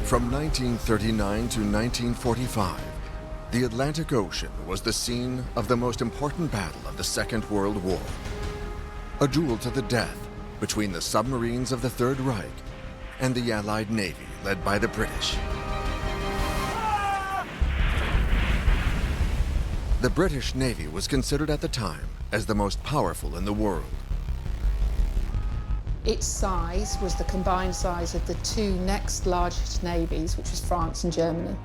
From 1939 to 1945, the Atlantic Ocean was the scene of the most important battle of the Second World War. A duel to the death between the submarines of the Third Reich and the Allied Navy led by the British. The British Navy was considered at the time as the most powerful in the world. Its size was the combined size of the two next largest navies, which was France and Germany.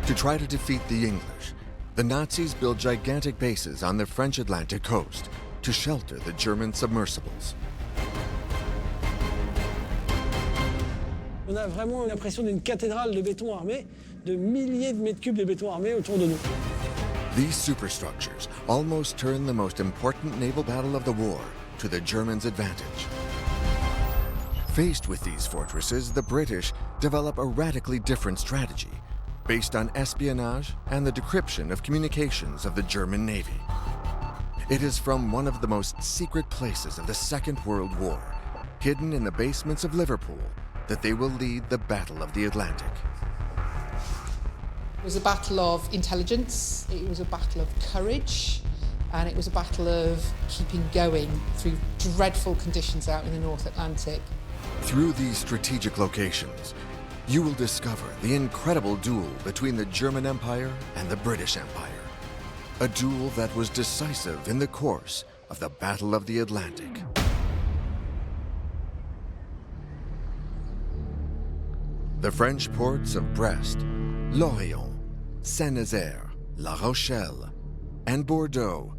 To try to defeat the English, the Nazis built gigantic bases on the French Atlantic coast to shelter the German submersibles. On a vraiment l'impression d'une cathédrale de béton armé, de milliers de mètres cubes de béton armé autour de nous. These superstructures almost turned the most important naval battle of the war to the Germans' advantage. Faced with these fortresses, the British develop a radically different strategy based on espionage and the decryption of communications of the German Navy. It is from one of the most secret places of the Second World War, hidden in the basements of Liverpool, that they will lead the Battle of the Atlantic. It was a battle of intelligence, it was a battle of courage, and it was a battle of keeping going through dreadful conditions out in the North Atlantic. Through these strategic locations, you will discover the incredible duel between the German Empire and the British Empire. A duel that was decisive in the course of the Battle of the Atlantic. The French ports of Brest, Lorient, Saint-Nazaire, La Rochelle, and Bordeaux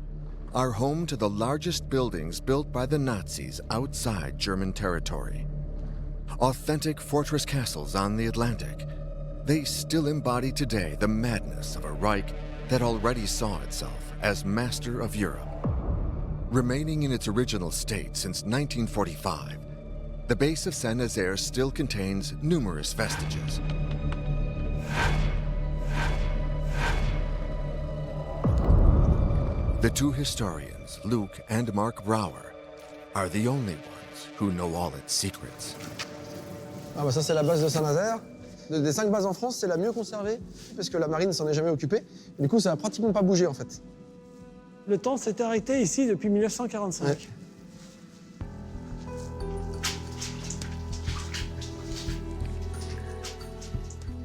are home to the largest buildings built by the Nazis outside German territory. Authentic fortress castles on the Atlantic, they still embody today the madness of a Reich that already saw itself as master of Europe. Remaining in its original state since 1945, the base of Saint-Nazaire still contains numerous vestiges. The two historians, Luc and Marc Braueur, are the only ones who know all its secrets. Ah bah ça c'est la base de Saint-Nazaire. Des 5 bases en France, c'est la mieux conservée, parce que la marine s'en est jamais occupée. Du coup, ça a pratiquement pas bougé en fait. Le temps s'est arrêté ici depuis 1945. Ouais.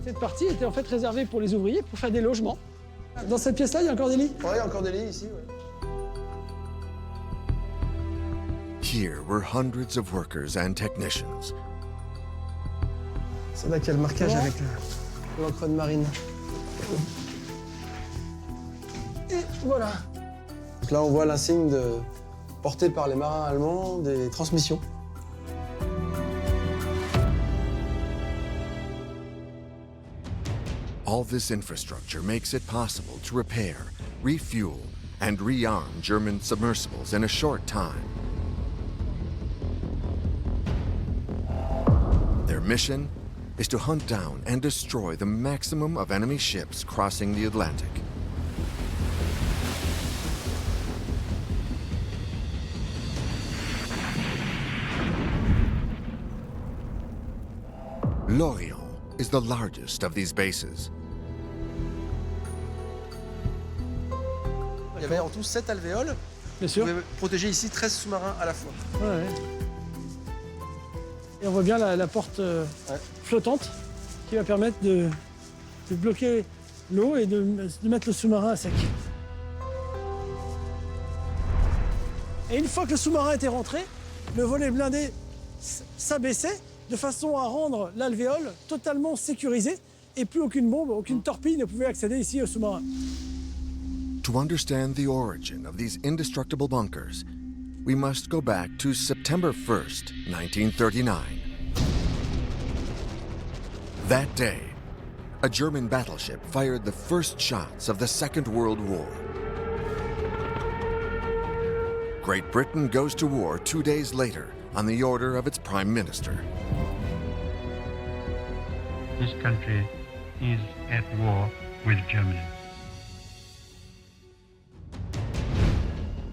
Cette partie était en fait réservée pour les ouvriers pour faire des logements. Dans cette pièce-là, il y a encore des lits? Ouais, il y a encore des lits ici. Ouais. Here were hundreds of workers and technicians. C'est là qu'il y a le marquage avec l'encre de marine. Et voilà. Donc là, on voit l'insigne porté par les marins allemands des transmissions. All this infrastructure makes it possible to repair, refuel, and rearm German submersibles in a short time. Their mission is to hunt down and destroy the maximum of enemy ships crossing the Atlantic. Lorient is the largest of these bases. Il y avait en tout 7 alvéoles. Bien sûr. Vous pouvez protéger ici 13 sous-marins à la fois. Ouais. Et on voit bien la porte flottante qui va permettre de bloquer l'eau et de mettre le sous-marin à sec. Et une fois que le sous-marin était rentré, le volet blindé s'abaissait de façon à rendre l'alvéole totalement sécurisée et plus aucune bombe, aucune torpille ne pouvait accéder ici au sous-marin. To understand the origin of these indestructible bunkers, we must go back to September 1st, 1939. That day, a German battleship fired the first shots of the Second World War. Great Britain goes to war 2 days later on the order of its Prime Minister. This country is at war with Germany.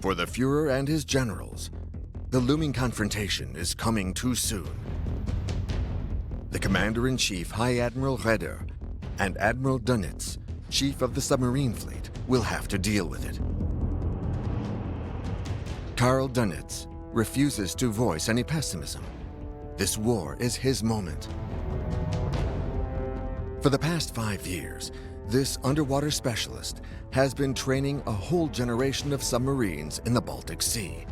For the Führer and his generals, the looming confrontation is coming too soon. The Commander-in-Chief, High Admiral Raeder, and Admiral Dönitz, Chief of the Submarine Fleet, will have to deal with it. Karl Dönitz refuses to voice any pessimism. This war is his moment. For the past 5 years, this underwater specialist has been training a whole generation of submarines in the Baltic Sea.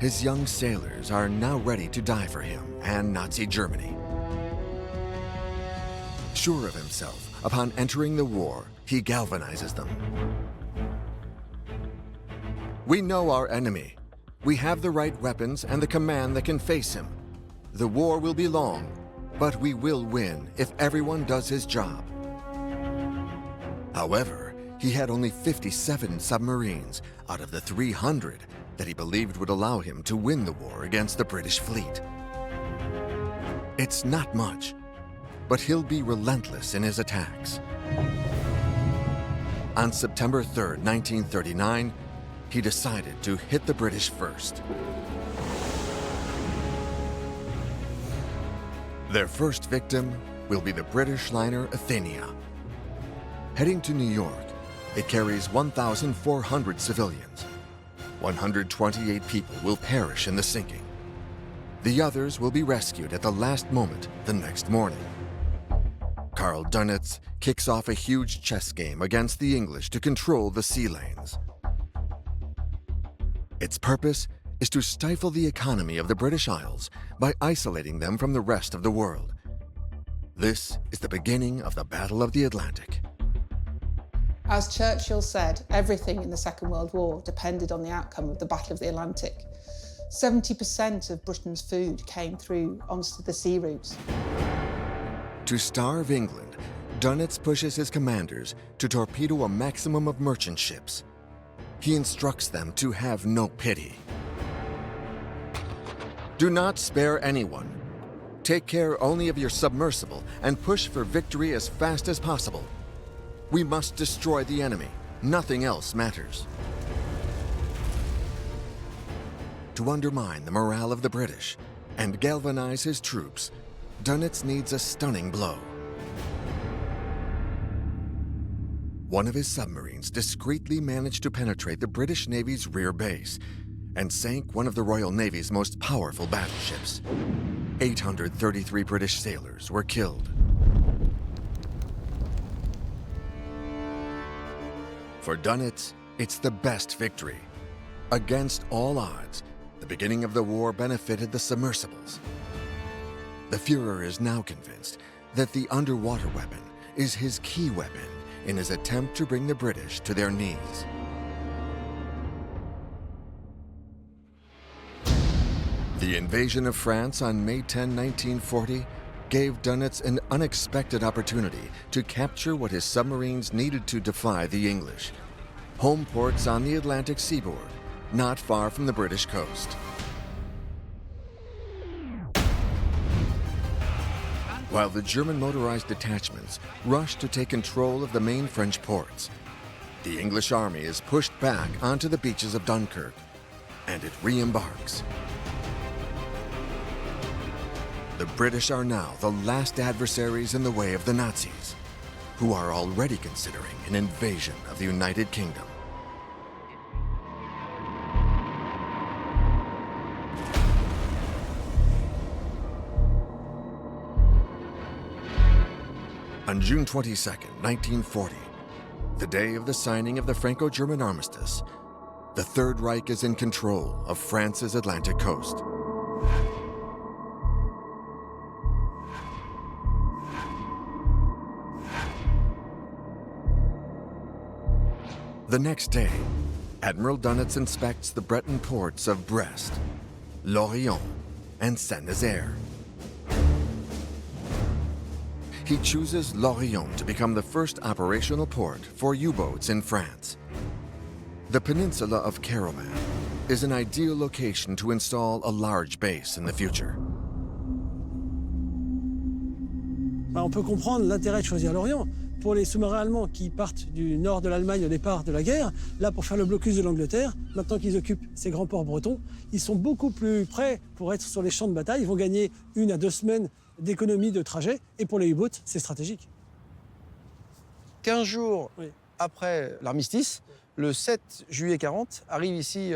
His young sailors are now ready to die for him and Nazi Germany. Sure of himself, upon entering the war, he galvanizes them. We know our enemy. We have the right weapons and the command that can face him. The war will be long, but we will win if everyone does his job. However, he had only 57 submarines out of the 300 that he believed would allow him to win the war against the British fleet. It's not much, but he'll be relentless in his attacks. On September 3rd, 1939, he decided to hit the British first. Their first victim will be the British liner Athenia. Heading to New York, it carries 1,400 civilians. 128 people will perish in the sinking. The others will be rescued at the last moment the next morning. Karl Dönitz kicks off a huge chess game against the English to control the sea lanes. Its purpose is to stifle the economy of the British Isles by isolating them from the rest of the world. This is the beginning of the Battle of the Atlantic. As Churchill said, everything in the Second World War depended on the outcome of the Battle of the Atlantic. 70% of Britain's food came through onto the sea routes. To starve England, Dönitz pushes his commanders to torpedo a maximum of merchant ships. He instructs them to have no pity. Do not spare anyone. Take care only of your submersible and push for victory as fast as possible. We must destroy the enemy. Nothing else matters. To undermine the morale of the British and galvanize his troops, Dönitz needs a stunning blow. One of his submarines discreetly managed to penetrate the British Navy's rear base and sank one of the Royal Navy's most powerful battleships. 833 British sailors were killed. For Dönitz, it's the best victory. Against all odds, the beginning of the war benefited the submersibles. The Führer is now convinced that the underwater weapon is his key weapon in his attempt to bring the British to their knees. The invasion of France on May 10, 1940, gave Dönitz an unexpected opportunity to capture what his submarines needed to defy the English: home ports on the Atlantic seaboard, not far from the British coast. While the German motorized detachments rushed to take control of the main French ports, the English army is pushed back onto the beaches of Dunkirk, and it re-embarks. The British are now the last adversaries in the way of the Nazis, who are already considering an invasion of the United Kingdom. On June 22, 1940, the day of the signing of the Franco-German armistice, the Third Reich is in control of France's Atlantic coast. The next day, Admiral Dönitz inspects the Breton ports of Brest, Lorient, and Saint-Nazaire. He chooses Lorient to become the first operational port for U-boats in France. The peninsula of Karaman is an ideal location to install a large base in the future. On peut comprendre l'intérêt de choisir l'Orient. Pour les sous-marins allemands qui partent du nord de l'Allemagne au départ de la guerre, là pour faire le blocus de l'Angleterre, maintenant qu'ils occupent ces grands ports bretons, ils sont beaucoup plus prêts pour être sur les champs de bataille. Ils vont gagner 1 à 2 semaines d'économie de trajet. Et pour les U-boats, c'est stratégique. 15 jours Oui. après l'armistice, le 7 juillet 40, arrive ici,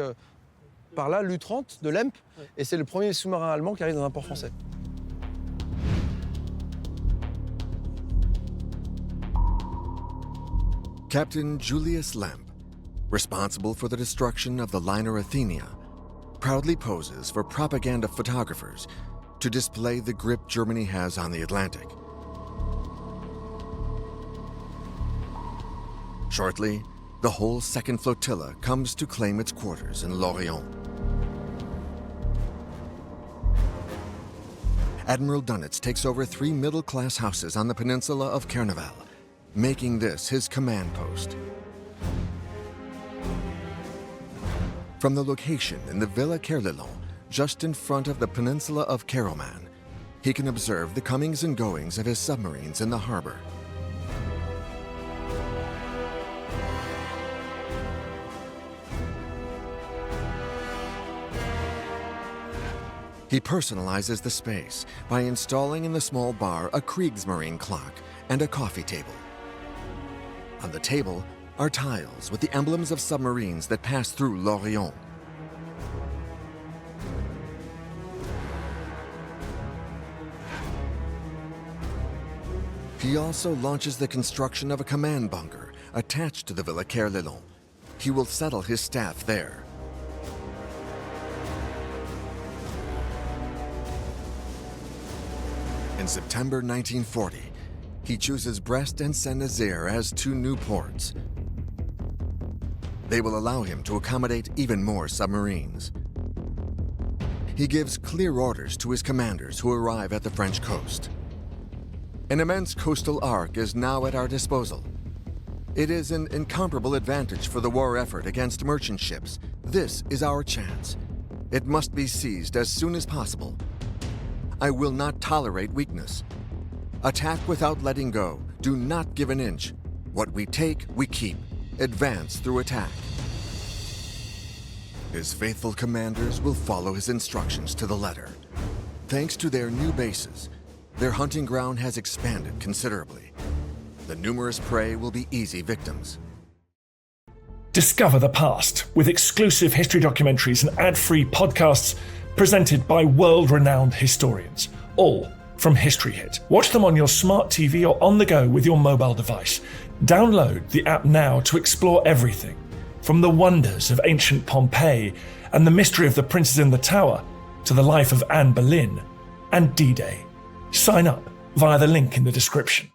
par là, l'U-30 de l'Emp, et c'est le premier sous-marin allemand qui arrive dans un port français. Captain Julius Lemp, responsible for the destruction of the liner Athenia, proudly poses for propaganda photographers to display the grip Germany has on the Atlantic. Shortly, the whole second flotilla comes to claim its quarters in Lorient. Admiral Dönitz takes over 3 middle-class houses on the peninsula of Carnival, making this his command post. From the location in the Villa Kerlilon, just in front of the peninsula of Caroman, he can observe the comings and goings of his submarines in the harbor. He personalizes the space by installing in the small bar a Kriegsmarine clock and a coffee table. On the table are tiles with the emblems of submarines that pass through Lorient. He also launches the construction of a command bunker attached to the Villa Kerlilon. He will settle his staff there. In September 1940, he chooses Brest and Saint-Nazaire as 2 new ports. They will allow him to accommodate even more submarines. He gives clear orders to his commanders who arrive at the French coast. An immense coastal arc is now at our disposal. It is an incomparable advantage for the war effort against merchant ships. This is our chance. It must be seized as soon as possible. I will not tolerate weakness. Attack without letting go. Do not give an inch. What we take, we keep. Advance through attack. His faithful commanders will follow his instructions to the letter. Thanks to their new bases, their hunting ground has expanded considerably. The numerous prey will be easy victims. Discover the past with exclusive history documentaries and ad-free podcasts presented by world-renowned historians, all from History Hit. Watch them on your smart TV or on the go with your mobile device. Download the app now to explore everything, from the wonders of ancient Pompeii and the mystery of the princes in the tower to the life of Anne Boleyn and D-Day. Sign up via the link in the description.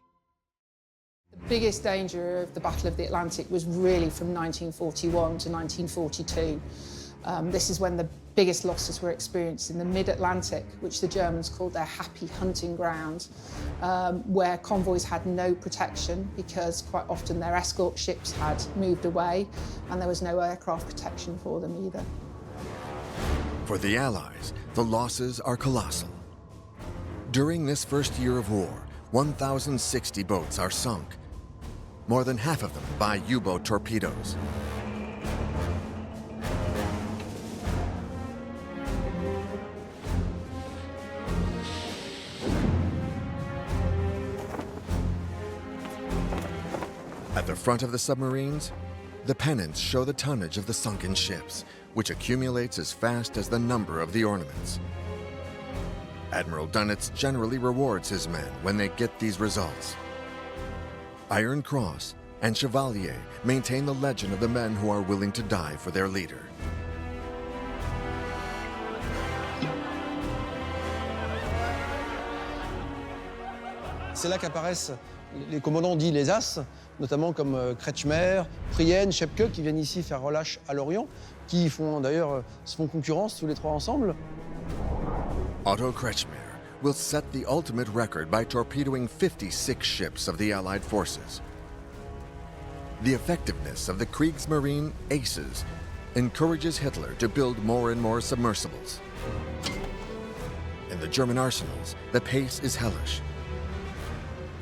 The biggest danger of the Battle of the Atlantic was really from 1941 to 1942. This is when the biggest losses were experienced in the mid-Atlantic, which the Germans called their happy hunting ground, where convoys had no protection because quite often their escort ships had moved away and there was no aircraft protection for them either. For the Allies, the losses are colossal. During this first year of war, 1,060 boats are sunk, more than half of them by U-boat torpedoes. At the front of the submarines, the pennants show the tonnage of the sunken ships, which accumulates as fast as the number of the ornaments. Admiral Dönitz generally rewards his men when they get these results. Iron Cross and Chevalier maintain the legend of the men who are willing to die for their leader. C'est là qu'apparaissent les commandants dits les As, notamment comme Kretschmer, Prienne, Schepke, qui viennent ici faire relâche à Lorient, qui font d'ailleurs se font concurrence tous les 3 ensemble. Otto Kretschmer will set the ultimate record by torpedoing 56 ships of the Allied forces. The effectiveness of the Kriegsmarine aces encourages Hitler to build more and more submersibles. In the German arsenals, the pace is hellish.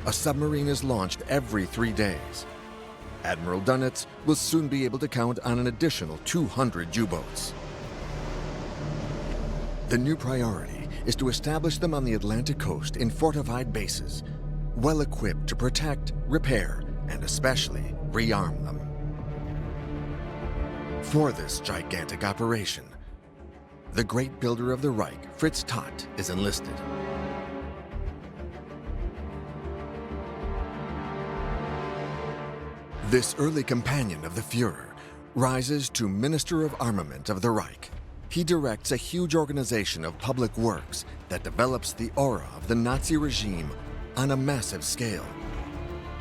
A submarine is launched every 3 days. Admiral Dönitz will soon be able to count on an additional 200 U-boats. The new priority is to establish them on the Atlantic coast in fortified bases, well equipped to protect, repair, and especially rearm them. For this gigantic operation, the great builder of the Reich, Fritz Todt, is enlisted. This early companion of the Führer rises to Minister of Armament of the Reich. He directs a huge organization of public works that develops the aura of the Nazi regime on a massive scale.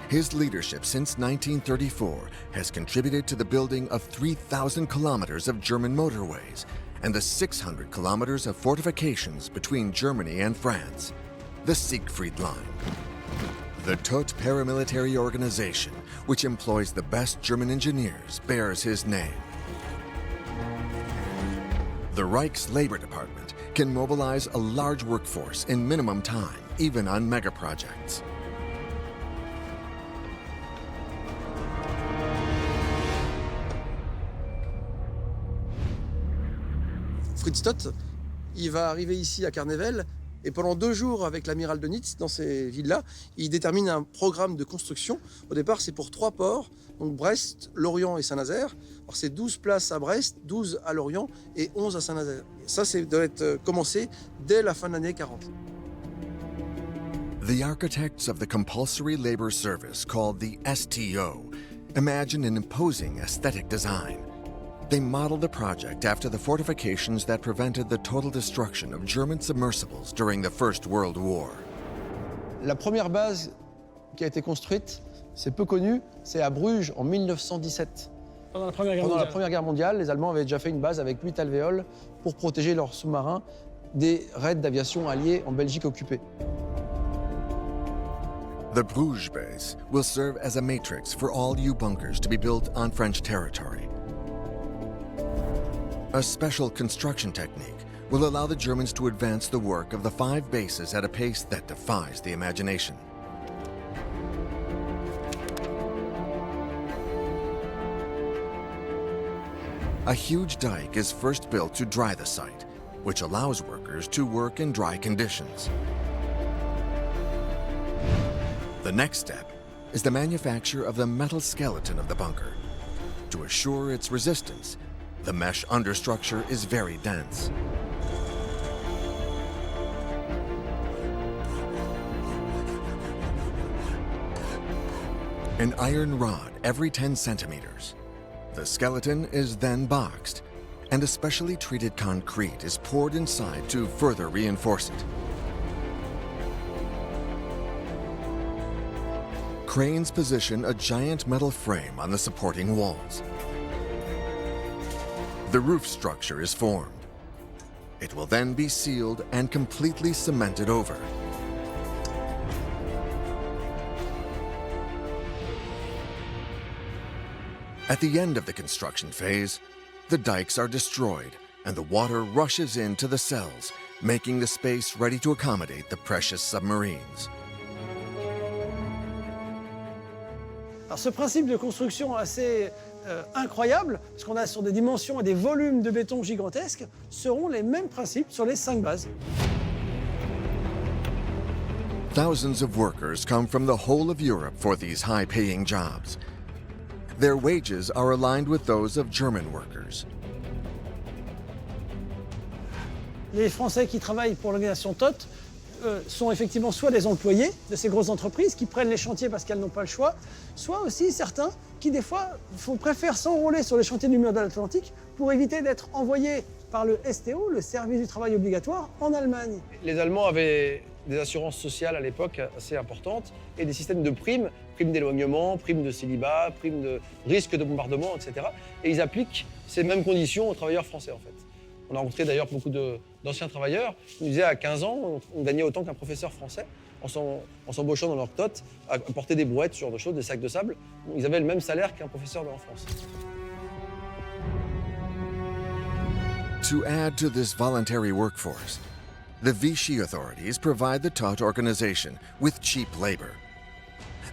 His leadership since 1934 has contributed to the building of 3,000 kilometers of German motorways and the 600 kilometers of fortifications between Germany and France, the Siegfried Line. The Todt paramilitary organization, which employs the best German engineers, bears his name. The Reich's Labor Department can mobilize a large workforce in minimum time, even on mega projects. Fritz Todt, il va arriver ici à Carnevel et pendant 2 jours avec l'amiral de Nitz dans ces villes-là, il détermine un programme de construction. Au départ, c'est pour 3 ports, donc Brest, Lorient et Saint-Nazaire. Alors c'est 12 places à Brest, 12 à Lorient et 11 à Saint-Nazaire. Ça, doit être commencé dès la fin de l'année 40. The architects of the compulsory labor service called the STO imagine an imposing aesthetic design. They modeled the project after the fortifications that prevented the total destruction of German submersibles during the First World War. La première base qui a été construite, c'est peu connu, c'est à Bruges en 1917. Pendant la Première Guerre Pendant mondiale. la Première Guerre mondiale, les Allemands avaient déjà fait une base avec 8 alvéoles pour protéger leurs sous-marins des raids d'aviation alliés en Belgique occupée. The Bruges base will serve as a matrix for all U-bunkers to be built on French territory. A special construction technique will allow the Germans to advance the work of the 5 bases at a pace that defies the imagination. A huge dike is first built to dry the site, which allows workers to work in dry conditions. The next step is the manufacture of the metal skeleton of the bunker. To assure its resistance, the mesh understructure is very dense. An iron rod every 10 centimeters. The skeleton is then boxed, and a specially treated concrete is poured inside to further reinforce it. Cranes position a giant metal frame on the supporting walls. The roof structure is formed. It will then be sealed and completely cemented over. At the end of the construction phase, the dikes are destroyed and the water rushes into the cells, making the space ready to accommodate the precious submarines. Alors ce principe de construction assez incroyable, parce qu'on a sur des dimensions et des volumes de béton gigantesques, seront les mêmes principes sur les 5 bases. Thousands of workers come from the whole of Europe for these high-paying jobs. Their wages are aligned with those of German workers. Les Français qui travaillent pour l'organisation Todt sont effectivement soit des employés de ces grosses entreprises qui prennent les chantiers parce qu'elles n'ont pas le choix, soit aussi certains qui des fois préfèrent s'enrôler sur les chantiers du mur de l'Atlantique pour éviter d'être envoyés par le STO, le service du travail obligatoire, en Allemagne. Les Allemands avaient des assurances sociales à l'époque assez importantes et des systèmes de primes, primes d'éloignement, primes de célibat, primes de risque de bombardement, etc. Et ils appliquent ces mêmes conditions aux travailleurs français en fait. On a rencontré d'ailleurs beaucoup d'anciens travailleurs qui nous disaient à 15 ans, on gagnait autant qu'un professeur français en s'embauchant dans leur Todt, à porter des brouettes, ce genre de choses, des sacs de sable. Ils avaient le même salaire qu'un professeur en France. To add to this voluntary workforce, the Vichy authorities provide the Todt organization with cheap labor.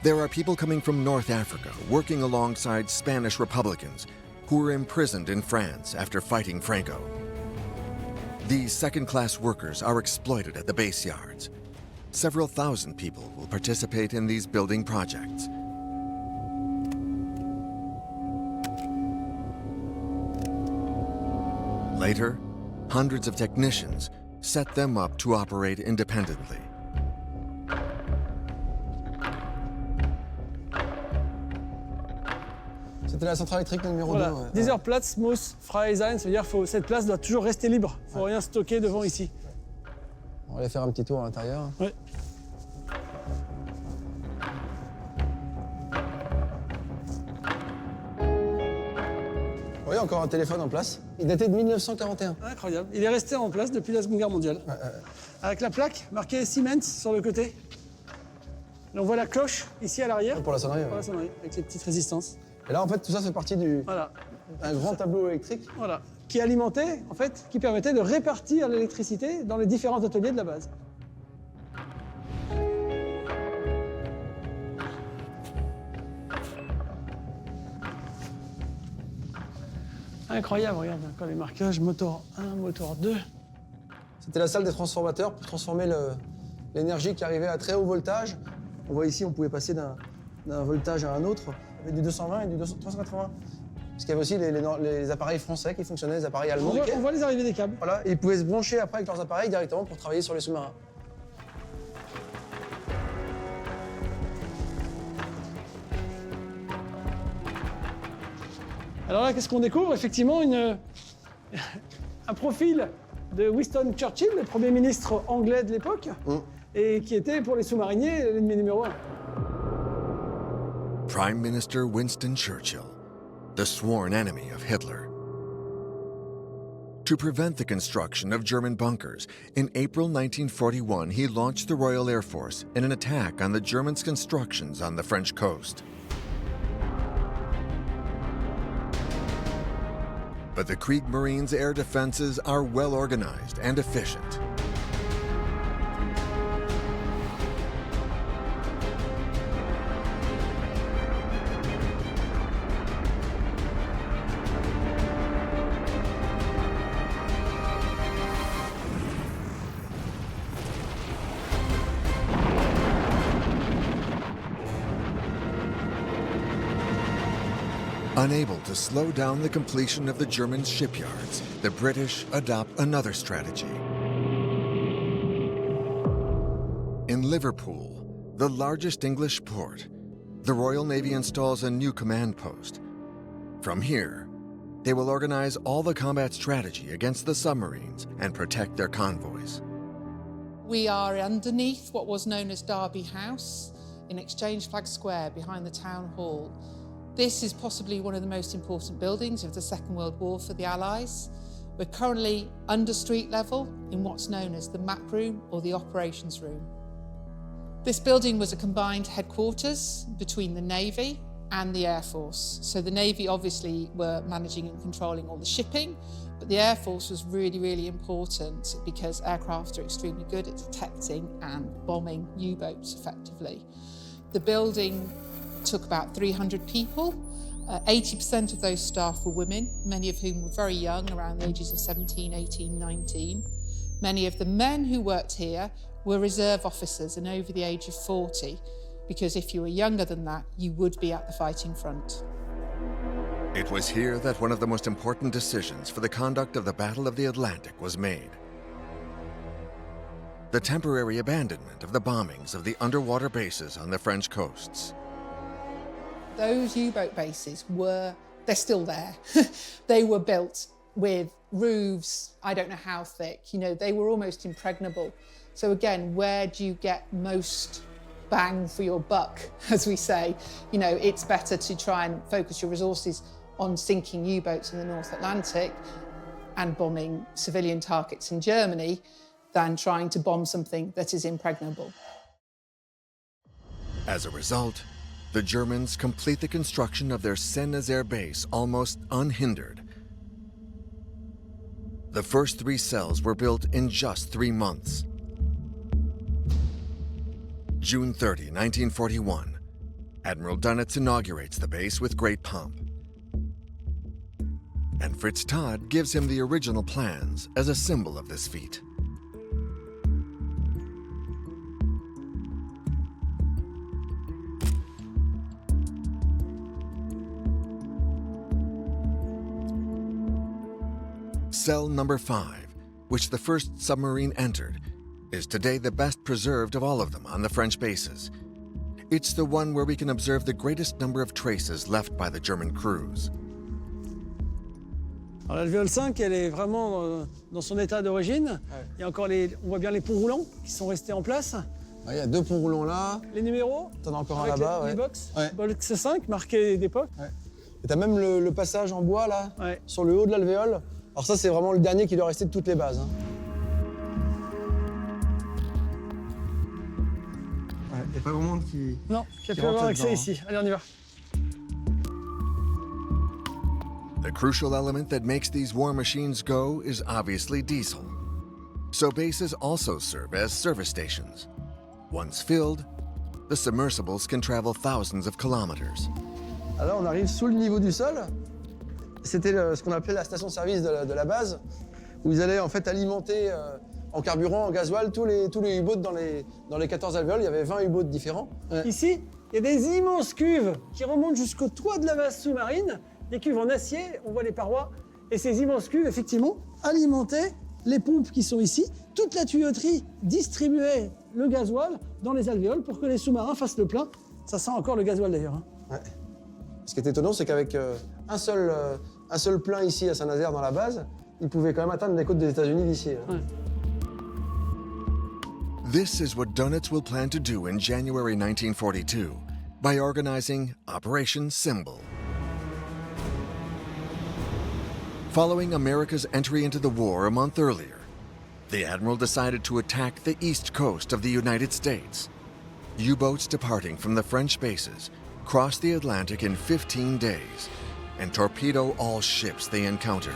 There are people coming from North Africa working alongside Spanish Republicans who were imprisoned in France after fighting Franco. These second-class workers are exploited at the base yards. Several thousand people will participate in these building projects. Later, hundreds of technicians set them up to operate independently. C'était la centrale électrique numéro 2. Voilà, Ouais. dieser Platz muss frei sein, ça veut dire que cette place doit toujours rester libre. Il ne faut rien stocker devant ici. On va aller faire un petit tour à l'intérieur. Ouais. Vous voyez, encore un téléphone en place. Il datait de 1941. Incroyable. Il est resté en place depuis la Seconde Guerre mondiale. Avec la plaque marquée Siemens sur le côté. Et on voit la cloche ici à l'arrière. Pour la sonnerie. Pour Ouais. la sonnerie, avec les petites résistances. Et là, en fait, tout ça fait partie Voilà. d'un grand tableau électrique. Voilà. Qui alimentait, en fait, qui permettait de répartir l'électricité dans les différents ateliers de la base. Incroyable, regarde, encore les marquages, moteur 1, moteur 2. C'était la salle des transformateurs pour transformer l'énergie qui arrivait à très haut voltage. On voit ici, on pouvait passer d'un voltage à un autre. Il y avait du 220 et du 380. Parce qu'il y avait aussi les appareils français qui fonctionnaient, les appareils allemands. On voit les arrivées des câbles. Voilà, et ils pouvaient se brancher après avec leurs appareils directement pour travailler sur les sous-marins. Alors là, qu'est-ce qu'on découvre? Effectivement, un profil de Winston Churchill, le Premier ministre anglais de l'époque, et qui était pour les sous-mariniers l'ennemi numéro 1. Prime Minister Winston Churchill, the sworn enemy of Hitler. To prevent the construction of German bunkers, in April 1941 he launched the Royal Air Force in an attack on the Germans' constructions on the French coast. But the Kriegsmarine's air defenses are well organized and efficient. Unable to slow down the completion of the German shipyards, the British adopt another strategy. In Liverpool, the largest English port, the Royal Navy installs a new command post. From here, they will organize all the combat strategy against the submarines and protect their convoys. We are underneath what was known as Derby House in Exchange Flag Square behind the town hall. This is possibly one of the most important buildings of the Second World War for the Allies. We're currently under street level in what's known as the map room or the operations room. This building was a combined headquarters between the Navy and the Air Force. So the Navy obviously were managing and controlling all the shipping, but the Air Force was really, really important because aircraft are extremely good at detecting and bombing U-boats effectively. The building took about 300 people. 80% of those staff were women, many of whom were very young, around the ages of 17, 18, 19. Many of the men who worked here were reserve officers and over the age of 40, because if you were younger than that, you would be at the fighting front. It was here that one of the most important decisions for the conduct of the Battle of the Atlantic was made. The temporary abandonment of the bombings of the underwater bases on the French coasts. Those U-boat bases they're still there. They were built with roofs, I don't know how thick, they were almost impregnable. So again, where do you get most bang for your buck, as we say? It's better to try and focus your resources on sinking U-boats in the North Atlantic and bombing civilian targets in Germany than trying to bomb something that is impregnable. As a result, the Germans complete the construction of their Saint-Nazaire base almost unhindered. The first 3 cells were built in just 3 months. June 30, 1941, Admiral Dönitz inaugurates the base with great pomp. and Fritz Todd gives him the original plans as a symbol of this feat. Cell number 5, which the first submarine entered, is today the best preserved of all of them on the French bases. It's the one where we can observe the greatest number of traces left by the German crews. Alors l'alvéole 5, elle est vraiment dans son état d'origine. Ouais. Il y a encore on voit bien les ponts roulants qui sont restés en place. Il y a 2 ponts roulants là. Les numéros. T'en as encore un avec là-bas. les Ouais. box. Ouais. Box 5, marqué d'époque. Ouais. Et t'as même le passage en bois là, Ouais. sur le haut de l'alvéole. Alors ça, c'est vraiment le dernier qui doit rester de toutes les bases. Hein. Il n'y a pas grand monde qui... Non, qui a pu rentre avoir accès là-dedans, ici. Allez, on y va. The crucial element that makes these war machines go is obviously diesel. So bases also serve as service stations. Once filled, the submersibles can travel thousands of kilometers. Alors on arrive sous le niveau du sol. C'était ce qu'on appelait la station-service de la base, où ils allaient en fait alimenter en carburant, en gasoil, tous les U-boats dans les 14 alvéoles. Il y avait 20 U-boats différents. Ouais. Ici, il y a des immenses cuves qui remontent jusqu'au toit de la base sous-marine. Des cuves en acier, on voit les parois. Et ces immenses cuves, effectivement, alimentaient les pompes qui sont ici. Toute la tuyauterie distribuait le gasoil dans les alvéoles pour que les sous-marins fassent le plein. Ça sent encore le gasoil d'ailleurs. Hein. Ouais. Ce qui est étonnant, c'est qu'avec un seul plein ici à Saint-Nazaire dans la base, ils pouvaient quand même atteindre les côtes des États-Unis d'ici. Hein. Ouais. This is what Donitz will plan to do in January 1942 by organizing Operation Symbol. Following America's entry into the war a month earlier, the Admiral decided to attack the east coast of the United States. U-boats departing from the French bases cross the Atlantic in 15 days and torpedo all ships they encounter.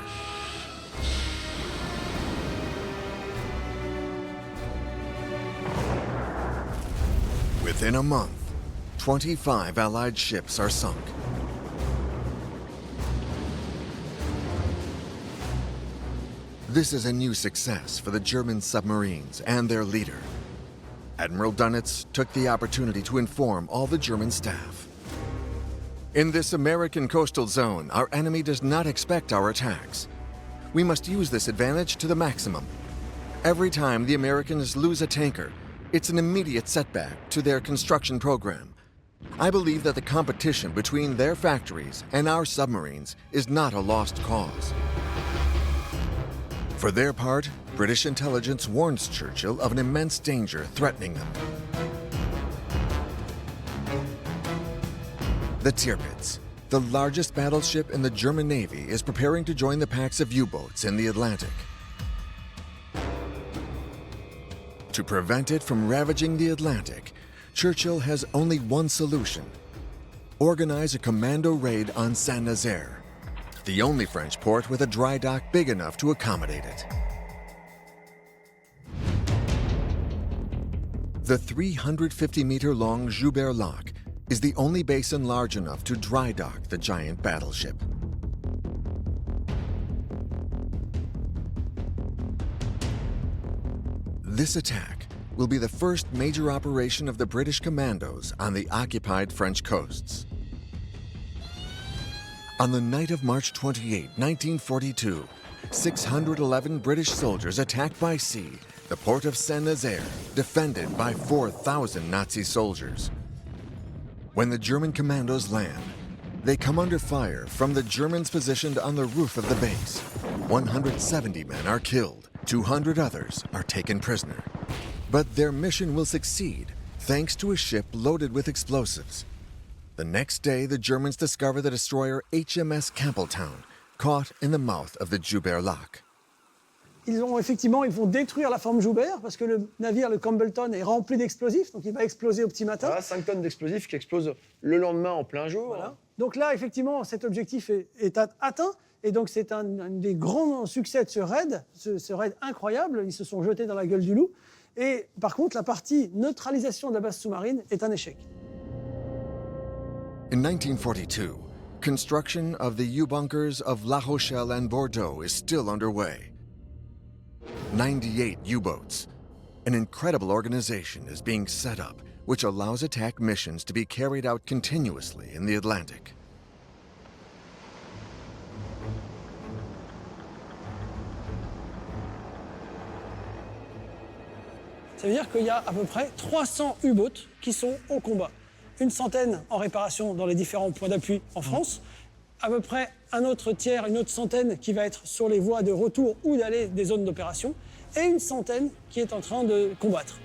Within a month, 25 Allied ships are sunk. This is a new success for the German submarines and their leader. Admiral Donitz took the opportunity to inform all the German staff. In this American coastal zone, our enemy does not expect our attacks. We must use this advantage to the maximum. Every time the Americans lose a tanker, it's an immediate setback to their construction program. I believe that the competition between their factories and our submarines is not a lost cause. For their part, British intelligence warns Churchill of an immense danger threatening them. The Tirpitz, the largest battleship in the German Navy, is preparing to join the packs of U-boats in the Atlantic. To prevent it from ravaging the Atlantic, Churchill has only one solution: organize a commando raid on Saint-Nazaire, the only French port with a dry dock big enough to accommodate it. The 350-meter-long Joubert Lock is the only basin large enough to dry dock the giant battleship. This attack will be the first major operation of the British commandos on the occupied French coasts. On the night of March 28, 1942, 611 British soldiers attacked by sea the port of Saint-Nazaire, defended by 4,000 Nazi soldiers. When the German commandos land, they come under fire from the Germans positioned on the roof of the base. 170 men are killed, 200 others are taken prisoner. But their mission will succeed thanks to a ship loaded with explosives. The next day, the Germans discover the destroyer HMS Campbelltown, caught in the mouth of the Joubert Lock. Ils vont détruire la forme Joubert parce que le navire, le Campbelltown, est rempli d'explosifs, donc il va exploser au petit matin. Voilà, 5 tonnes d'explosifs qui explosent le lendemain en plein jour. Voilà. Donc là, effectivement, cet objectif est atteint. Et donc c'est un des grands succès de ce raid incroyable. Ils se sont jetés dans la gueule du loup. Et par contre, la partie neutralisation de la base sous-marine est un échec. In 1942, Construction of the U-bunkers of La Rochelle and Bordeaux is still underway. 98 U-boats. An incredible organization is being set up which allows attack missions to be carried out continuously in the Atlantic. Ça veut dire qu'il y a à peu près 300 U-boats qui sont au combat. Une centaine en réparation dans les différents points d'appui en France, à peu près un autre tiers, une autre centaine qui va être sur les voies de retour ou d'aller des zones d'opération, et une centaine qui est en train de combattre.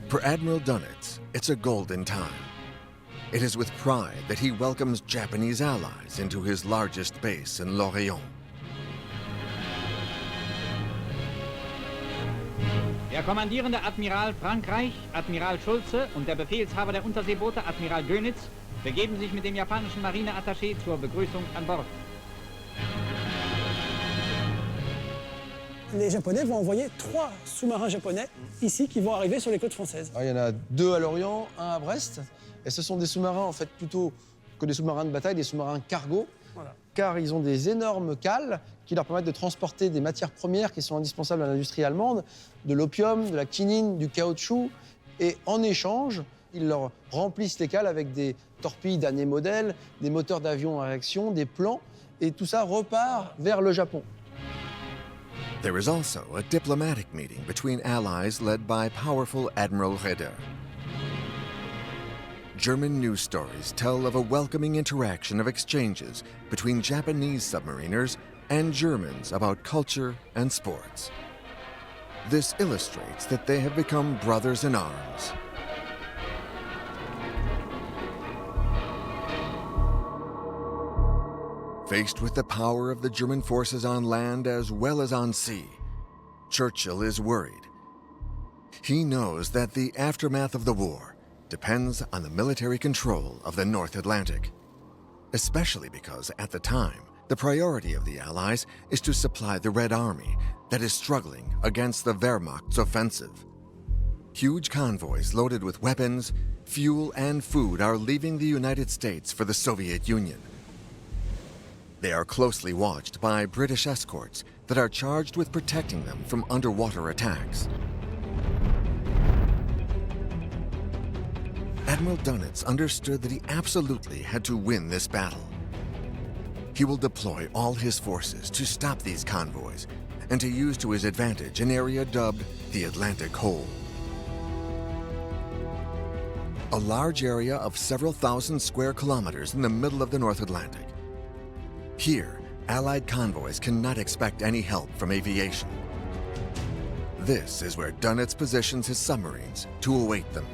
For Admiral Dunitz, it's a golden time. It is with pride that he welcomes Japanese allies into his largest base in Lorient. Der kommandierende Admiral Frankreich, Admiral Schulze, und der Befehlshaber der Unterseeboote, Admiral Dönitz, begeben sich mit dem japanischen Marineattaché zur Begrüßung an Bord. Les Japonais vont envoyer 3 sous-marins japonais ici qui vont arriver sur les côtes françaises. Alors, il y en a 2 à Lorient, 1 à Brest. Et ce sont des sous-marins, en fait, plutôt que des sous-marins de bataille, des sous-marins cargo. Voilà. Car ils ont des énormes cales qui leur permettent de transporter des matières premières qui sont indispensables à l'industrie allemande, de l'opium, de la quinine, du caoutchouc. Et en échange, ils leur remplissent les cales avec des torpilles dernier modèle, des moteurs d'avion à réaction, des plans. Et tout ça repart vers le Japon. There is also a diplomatic meeting between allies led by powerful Admiral Raeder. German news stories tell of a welcoming interaction of exchanges between Japanese submariners and Germans about culture and sports. This illustrates that they have become brothers in arms. Faced with the power of the German forces on land as well as on sea, Churchill is worried. He knows that the aftermath of the war depends on the military control of the North Atlantic, especially because at the time, the priority of the Allies is to supply the Red Army that is struggling against the Wehrmacht's offensive. Huge convoys loaded with weapons, fuel, and food are leaving the United States for the Soviet Union. They are closely watched by British escorts that are charged with protecting them from underwater attacks. Admiral Dunitz understood that he absolutely had to win this battle. He will deploy all his forces to stop these convoys and to use to his advantage an area dubbed the Atlantic Hole. A large area of several thousand square kilometers in the middle of the North Atlantic. Here, Allied convoys cannot expect any help from aviation. This is where Dunitz positions his submarines to await them.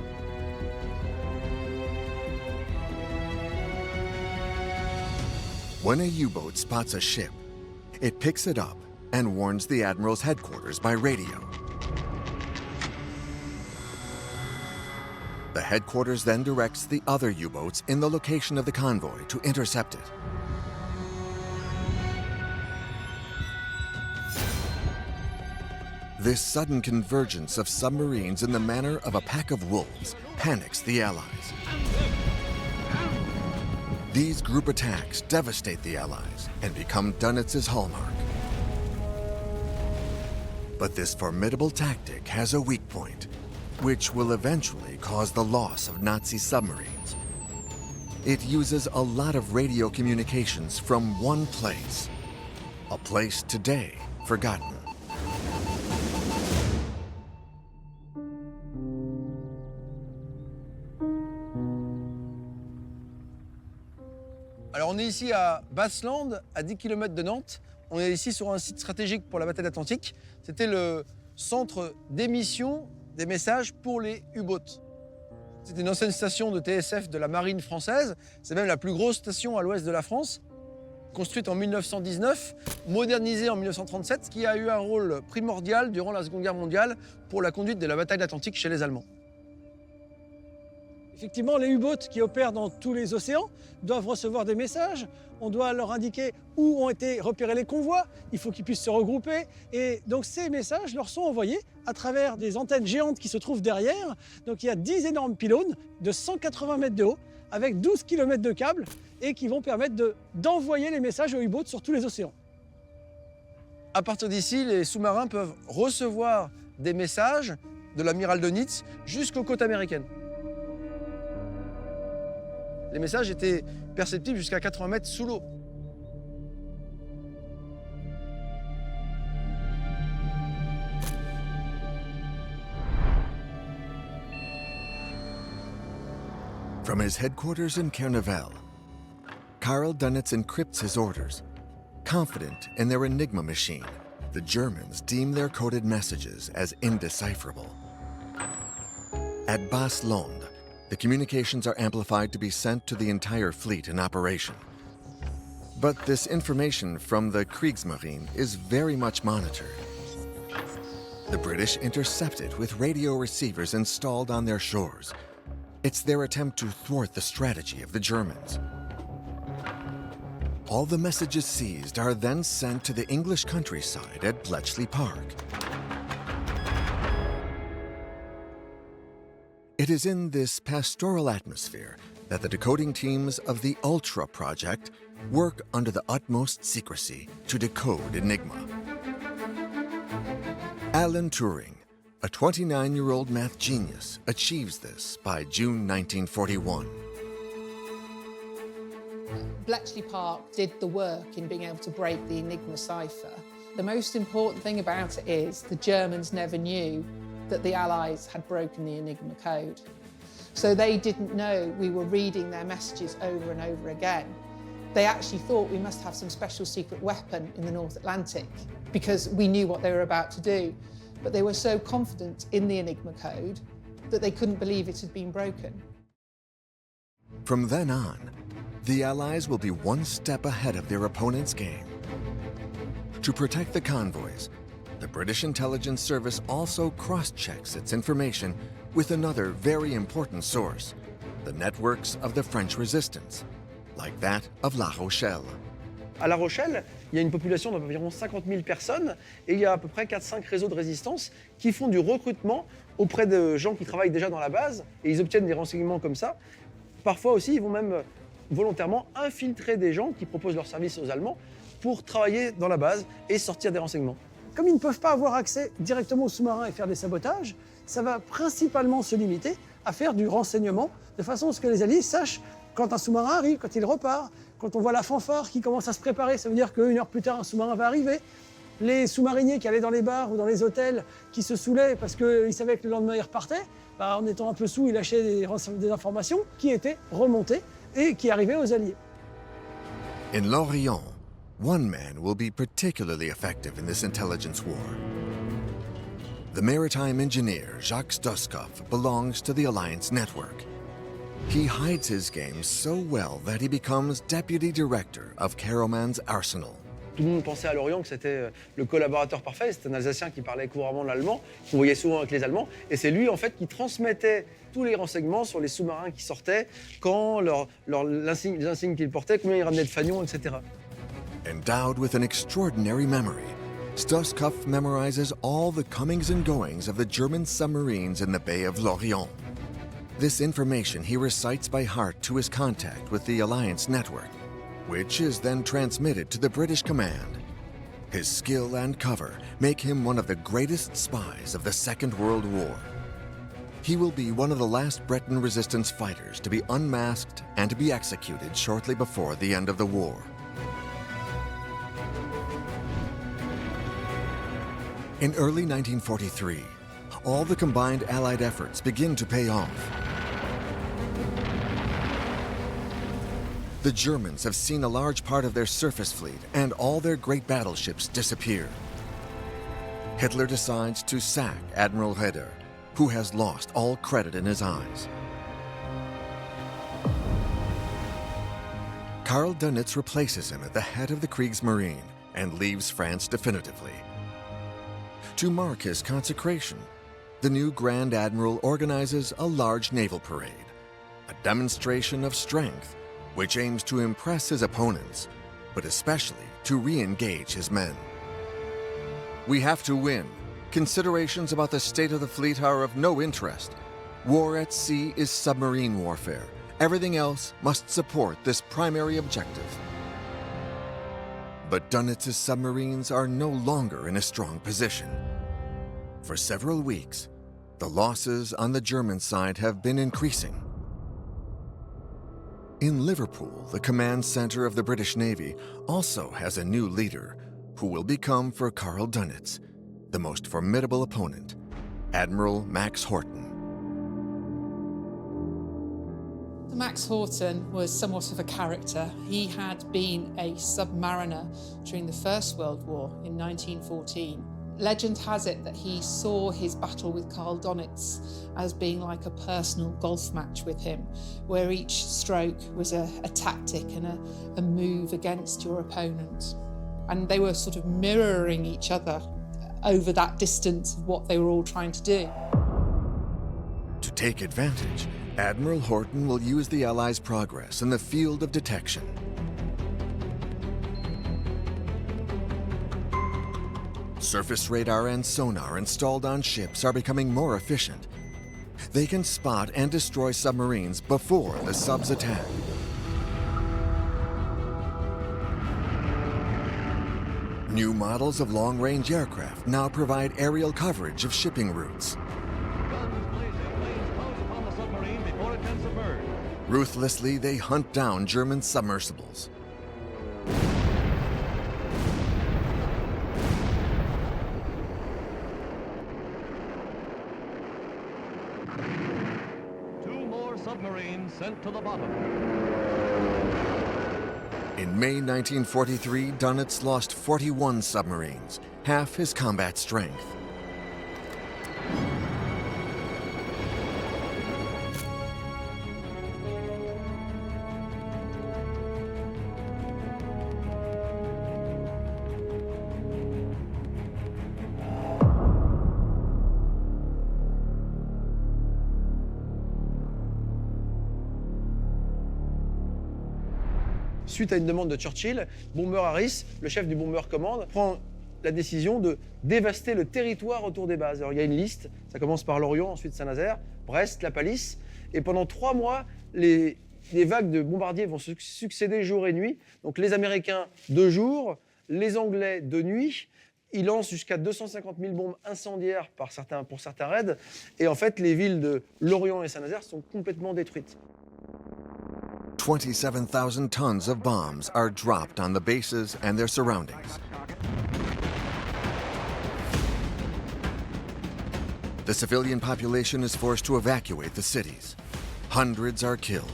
When a U-boat spots a ship, it picks it up and warns the Admiral's headquarters by radio. The headquarters then directs the other U-boats in the location of the convoy to intercept it. This sudden convergence of submarines in the manner of a pack of wolves panics the Allies. These group attacks devastate the Allies and become Dunitz's hallmark. But this formidable tactic has a weak point, which will eventually cause the loss of Nazi submarines. It uses a lot of radio communications from one place, a place today forgotten. Alors on est ici à Bassland, à 10 km de Nantes. On est ici sur un site stratégique pour la bataille atlantique. C'était le centre d'émission des messages pour les U-boats. C'était une ancienne station de TSF de la marine française. C'est même la plus grosse station à l'ouest de la France. Construite en 1919, modernisée en 1937, qui a eu un rôle primordial durant la Seconde Guerre mondiale pour la conduite de la bataille atlantique chez les Allemands. Effectivement, les U-boats qui opèrent dans tous les océans doivent recevoir des messages. On doit leur indiquer où ont été repérés les convois. Il faut qu'ils puissent se regrouper. Et donc ces messages leur sont envoyés à travers des antennes géantes qui se trouvent derrière. Donc il y a 10 énormes pylônes de 180 mètres de haut avec 12 km de câbles et qui vont permettre d'envoyer les messages aux U-boats sur tous les océans. À partir d'ici, les sous-marins peuvent recevoir des messages de l'amiral Dönitz jusqu'aux côtes américaines. Les messages étaient perceptibles jusqu'à 80 mètres sous l'eau. From his headquarters in Kernevel, Karl Dönitz encrypts his orders. Confident in their Enigma machine, the Germans deem their coded messages as indecipherable. At Bas-Lond, the communications are amplified to be sent to the entire fleet in operation. But this information from the Kriegsmarine is very much monitored. The British intercept it with radio receivers installed on their shores. It's their attempt to thwart the strategy of the Germans. All the messages seized are then sent to the English countryside at Bletchley Park. It is in this pastoral atmosphere that the decoding teams of the Ultra Project work under the utmost secrecy to decode Enigma. Alan Turing, a 29-year-old math genius, achieves this by June 1941. Bletchley Park did the work in being able to break the Enigma cipher. The most important thing about it is the Germans never knew that the Allies had broken the Enigma code. So they didn't know we were reading their messages over and over again. They actually thought we must have some special secret weapon in the North Atlantic because we knew what they were about to do. But they were so confident in the Enigma code that they couldn't believe it had been broken. From then on, the Allies will be one step ahead of their opponent's game. To protect the convoys, the British intelligence service also cross-checks its information with another very important source, the networks of the French resistance, like that of La Rochelle. À La Rochelle, il y a une population d'environ 50 000 personnes et il y a à peu près 4-5 réseaux de résistance qui font du recrutement auprès de gens qui travaillent déjà dans la base et ils obtiennent des renseignements comme ça. Parfois aussi, ils vont même volontairement infiltrer des gens qui proposent leurs services aux Allemands pour travailler dans la base et sortir des renseignements. Comme ils ne peuvent pas avoir accès directement aux sous-marins et faire des sabotages, ça va principalement se limiter à faire du renseignement de façon à ce que les Alliés sachent quand un sous-marin arrive, quand il repart, quand on voit la fanfare qui commence à se préparer, ça veut dire qu'une heure plus tard, un sous-marin va arriver. Les sous-mariniers qui allaient dans les bars ou dans les hôtels, qui se saoulaient parce qu'ils savaient que le lendemain ils repartaient, en étant un peu saoul, ils lâchaient des informations qui étaient remontées et qui arrivaient aux Alliés. In Lorient, one man will be particularly effective in this intelligence war. The maritime engineer Jacques Stoskov belongs to the Alliance network. He hides his game so well that he becomes deputy director of Karaman's arsenal. Tout le monde pensait à Lorient que c'était le collaborateur parfait. C'était un Alsacien qui parlait couramment l'allemand, qu'on voyait souvent avec les Allemands. Et c'est lui, en fait, qui transmettait tous les renseignements sur les sous-marins qui sortaient, quand les insignes qu'ils portaient, combien ils ramenaient de fanions, etc. Endowed with an extraordinary memory, Stoskov memorizes all the comings and goings of the German submarines in the Bay of Lorient. This information he recites by heart to his contact with the Alliance network, which is then transmitted to the British command. His skill and cover make him one of the greatest spies of the Second World War. He will be one of the last Breton resistance fighters to be unmasked and to be executed shortly before the end of the war. In early 1943, all the combined Allied efforts begin to pay off. The Germans have seen a large part of their surface fleet and all their great battleships disappear. Hitler decides to sack Admiral Raeder, who has lost all credit in his eyes. Karl Dönitz replaces him at the head of the Kriegsmarine and leaves France definitively. To mark his consecration, the new Grand Admiral organizes a large naval parade. a demonstration of strength which aims to impress his opponents, but especially to re-engage his men. We have to win. Considerations about the state of the fleet are of no interest. War at sea is submarine warfare. Everything else must support this primary objective. But Dönitz's submarines are no longer in a strong position. For several weeks, the losses on the German side have been increasing. In Liverpool, the command center of the British Navy also has a new leader who will become for Karl Dönitz the most formidable opponent, Admiral Max Horten. Max Horten was somewhat of a character. He had been a submariner during the First World War in 1914. Legend has it that he saw his battle with Karl Dönitz as being like a personal golf match with him, where each stroke was a tactic and a move against your opponent. And they were sort of mirroring each other over that distance of what they were all trying to do. To take advantage, Admiral Horten will use the Allies' progress in the field of detection. Surface radar and sonar installed on ships are becoming more efficient. They can spot and destroy submarines before the subs attack. New models of long-range aircraft now provide aerial coverage of shipping routes. Ruthlessly, they hunt down German submersibles. Submarines sent to the bottom. In May 1943, Dönitz lost 41 submarines, half his combat strength. Suite à une demande de Churchill, Bomber Harris, le chef du Bomber Command, prend la décision de dévaster le territoire autour des bases. Alors il y a une liste, ça commence par Lorient, ensuite Saint-Nazaire, Brest, La Pallice, et pendant 3 mois, les vagues de bombardiers vont se succéder jour et nuit. Donc les Américains de jour, les Anglais de nuit. Ils lancent jusqu'à 250 000 bombes incendiaires pour certains raids, et en fait les villes de Lorient et Saint-Nazaire sont complètement détruites. 27,000 tons of bombs are dropped on the bases and their surroundings. The civilian population is forced to evacuate the cities. Hundreds are killed.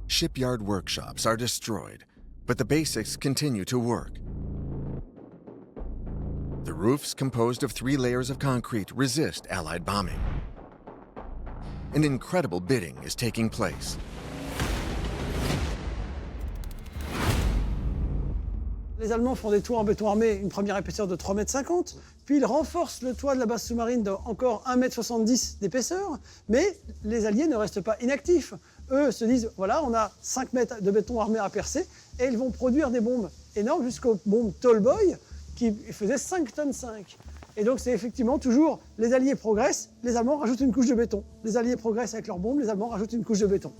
Shipyard workshops are destroyed, but the basics continue to work. The roofs, composed of 3 layers of concrete, resist Allied bombing. An incredible bidding is taking place. Les Allemands font des toits en béton armé, une première épaisseur de 3,50 m, puis ils renforcent le toit de la base sous-marine de encore 1,70 m d'épaisseur, mais les Alliés ne restent pas inactifs. Eux se disent, voilà, on a 5 mètres de béton armé à percer, et ils vont produire des bombes énormes jusqu'aux bombes Tallboy, qui faisaient 5,5 tonnes. Et donc c'est effectivement toujours, les Alliés progressent, les Allemands rajoutent une couche de béton. Les Alliés progressent avec leurs bombes, les Allemands rajoutent une couche de béton.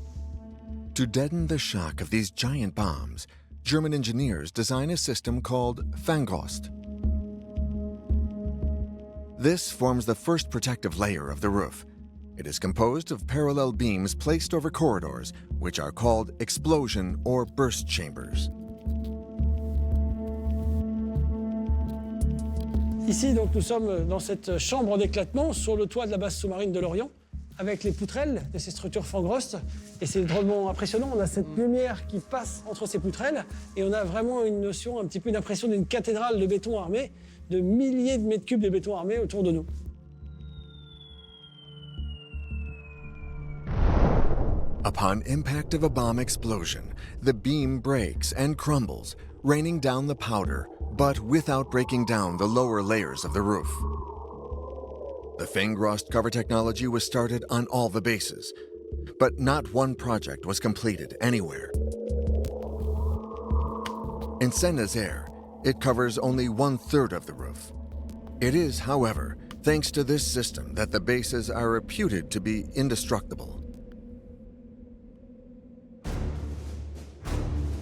To deaden the shock of these giant bombs, German engineers design a system called Fangost. This forms the first protective layer of the roof. It is composed of parallel beams placed over corridors, which are called explosion or burst chambers. Ici, donc, nous sommes dans cette chambre d'éclatement sur le toit de la base sous-marine de Lorient, avec les poutrelles de ces structures Fangrost. Et c'est drôlement impressionnant, on a cette lumière qui passe entre ces poutrelles, et on a vraiment une notion, un petit peu d'impression d'une cathédrale de béton armé, de milliers de mètres cubes de béton armé autour de nous. Upon impact of a bomb explosion, the beam breaks and crumbles, raining down the powder, but without breaking down the lower layers of the roof. The Fangrost cover technology was started on all the bases, but not one project was completed anywhere. In Saint-Nazaire, it covers only 1/3 of the roof. It is, however, thanks to this system that the bases are reputed to be indestructible.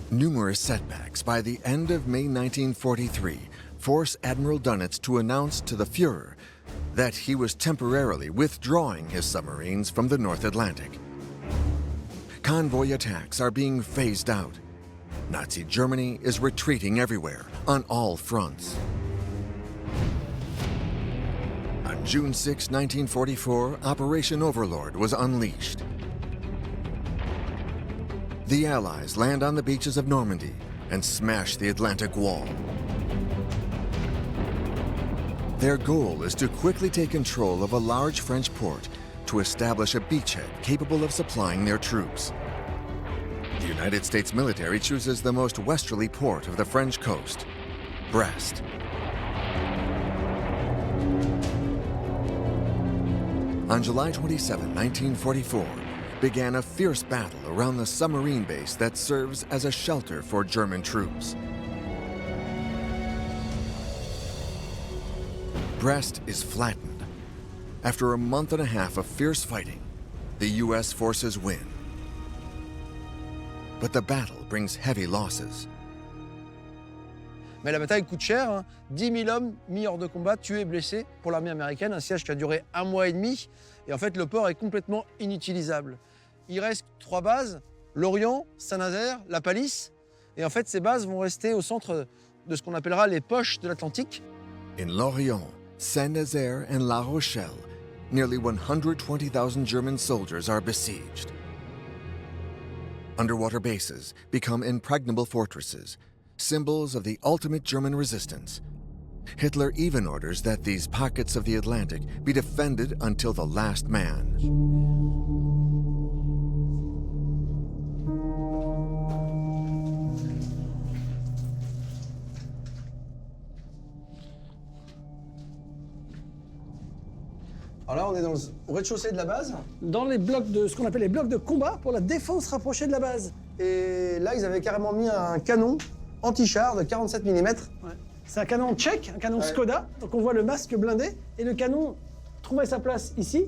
Numerous setbacks by the end of May 1943 force Admiral Dönitz to announce to the Führer that he was temporarily withdrawing his submarines from the North Atlantic. Convoy attacks are being phased out. Nazi Germany is retreating everywhere, on all fronts. On June 6, 1944, Operation Overlord was unleashed. The Allies land on the beaches of Normandy and smash the Atlantic Wall. Their goal is to quickly take control of a large French port to establish a beachhead capable of supplying their troops. The United States military chooses the most westerly port of the French coast, Brest. On July 27, 1944, began a fierce battle around the submarine base that serves as a shelter for German troops. Brest is flattened. After a month and a half of fierce fighting, the U.S. forces win. But the battle brings heavy losses. Mais la bataille coûte cher, hein. 10 000 hommes mis hors de combat, tués, blessés pour l'armée américaine, un siège qui a duré 1 mois et demi. Et en fait, le port est complètement inutilisable. Il reste 3 bases, Lorient, Saint-Nazaire, La Pallice. Et en fait, ces bases vont rester au centre de ce qu'on appellera les poches de l'Atlantique. In Lorient, Saint-Nazaire, and La Rochelle, nearly 120,000 German soldiers are besieged. Underwater bases become impregnable fortresses, symbols of the ultimate German resistance. Hitler even orders that these pockets of the Atlantic be defended until the last man. Alors là, on est dans au rez-de-chaussée de la base. Dans les blocs de ce qu'on appelle les blocs de combat pour la défense rapprochée de la base. Et là, ils avaient carrément mis un canon anti-char de 47 mm. Ouais. C'est un canon tchèque, un canon Skoda. Donc on voit le masque blindé et le canon trouvait sa place ici.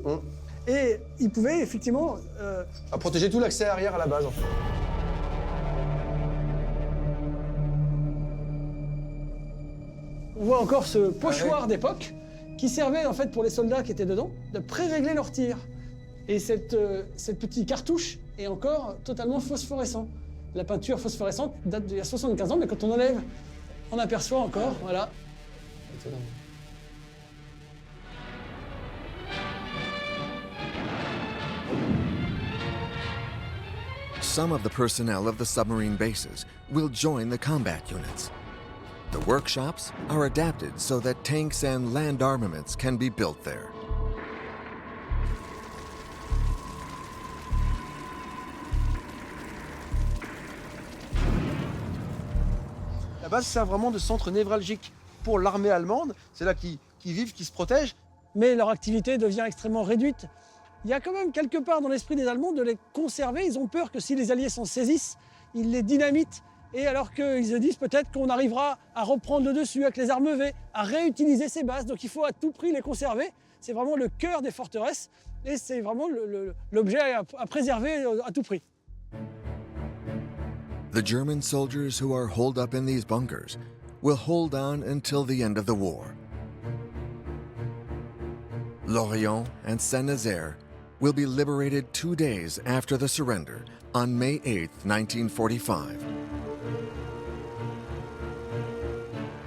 Et il pouvait effectivement... À protéger tout l'accès arrière à la base, en fait. On voit encore ce pochoir d'époque qui servait en fait pour les soldats qui étaient dedans de pré-régler leur tir. Et cette petite cartouche est encore totalement phosphorescente. La peinture phosphorescente date d'il y a 75 ans, mais quand on enlève, on aperçoit encore, voilà. Some of the personnel of the submarine bases will join the combat units. The workshops are adapted so that tanks and land armaments can be built there. La base sert vraiment de centre névralgique pour l'armée allemande. C'est là qu'ils vivent, qu'ils se protègent. Mais leur activité devient extrêmement réduite. Il y a quand même quelque part dans l'esprit des Allemands de les conserver. Ils ont peur que si les Alliés s'en saisissent, ils les dynamitent. Et alors qu'ils se disent peut-être qu'on arrivera à reprendre le dessus avec les armes V, à réutiliser ces bases. Donc il faut à tout prix les conserver. C'est vraiment le cœur des forteresses et c'est vraiment l'objet à préserver à tout prix. The German soldiers who are holed up in these bunkers will hold on until the end of the war. Lorient and Saint-Nazaire will be liberated 2 days after the surrender on May 8, 1945.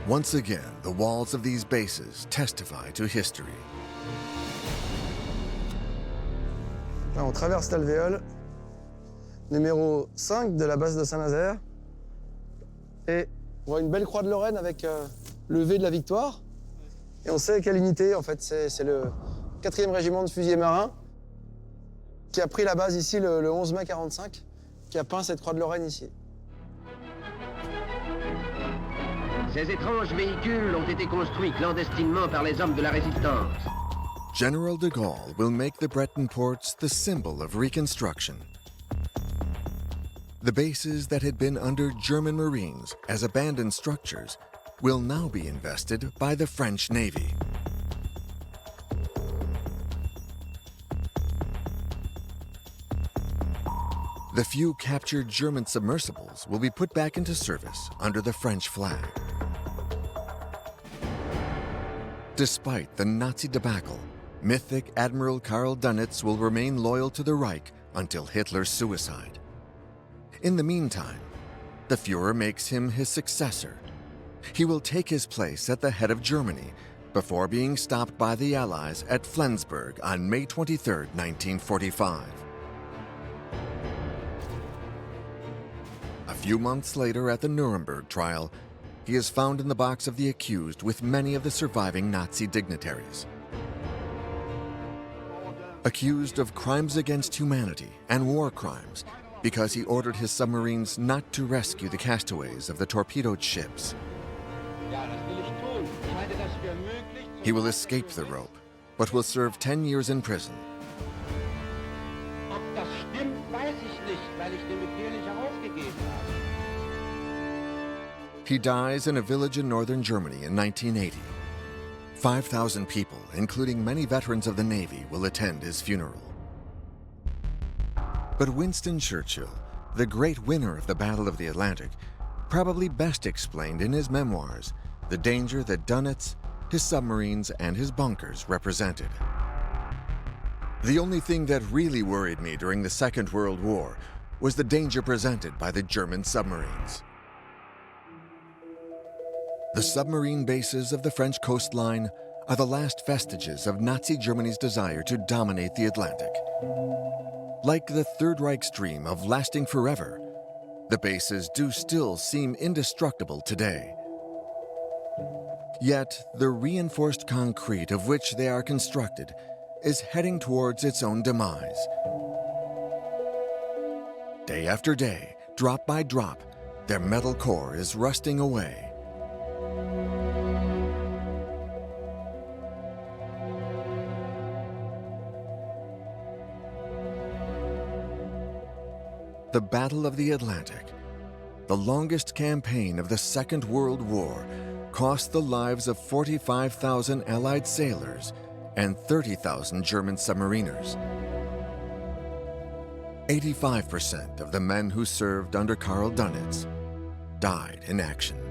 Once again, the walls of these bases testify to history. Là, on traverse l'alvéole, numéro 5 de la base de Saint-Nazaire. Et on voit une belle croix de Lorraine avec le V de la victoire. Et on sait quelle unité, en fait, c'est le 4e régiment de fusiliers marins qui a pris la base ici le 11 mai 45, qui a peint cette croix de Lorraine ici. Ces étranges véhicules ont été construits clandestinement par les hommes de la Résistance. General de Gaulle will make the Breton ports the symbol of reconstruction. The bases that had been under German Marines as abandoned structures will now be invested by the French Navy. The few captured German submersibles will be put back into service under the French flag. Despite the Nazi debacle, mythic Admiral Karl Dönitz will remain loyal to the Reich until Hitler's suicide. In the meantime, the Führer makes him his successor. He will take his place at the head of Germany before being stopped by the Allies at Flensburg on May 23, 1945. A few months later at the Nuremberg trial, he is found in the box of the accused with many of the surviving Nazi dignitaries. Accused of crimes against humanity and war crimes because he ordered his submarines not to rescue the castaways of the torpedoed ships. He will escape the rope, but will serve 10 years in prison. He dies in a village in northern Germany in 1980. 5,000 people, including many veterans of the Navy, will attend his funeral. But Winston Churchill, the great winner of the Battle of the Atlantic, probably best explained in his memoirs the danger that Dönitz, his submarines, and his bunkers represented. The only thing that really worried me during the Second World War was the danger presented by the German submarines. The submarine bases of the French coastline are the last vestiges of Nazi Germany's desire to dominate the Atlantic. Like the Third Reich's dream of lasting forever, the bases do still seem indestructible today. Yet, the reinforced concrete of which they are constructed is heading towards its own demise. Day after day, drop by drop, their metal core is rusting away. The Battle of the Atlantic, the longest campaign of the Second World War, cost the lives of 45,000 Allied sailors and 30,000 German submariners. 85% of the men who served under Karl Dönitz died in action.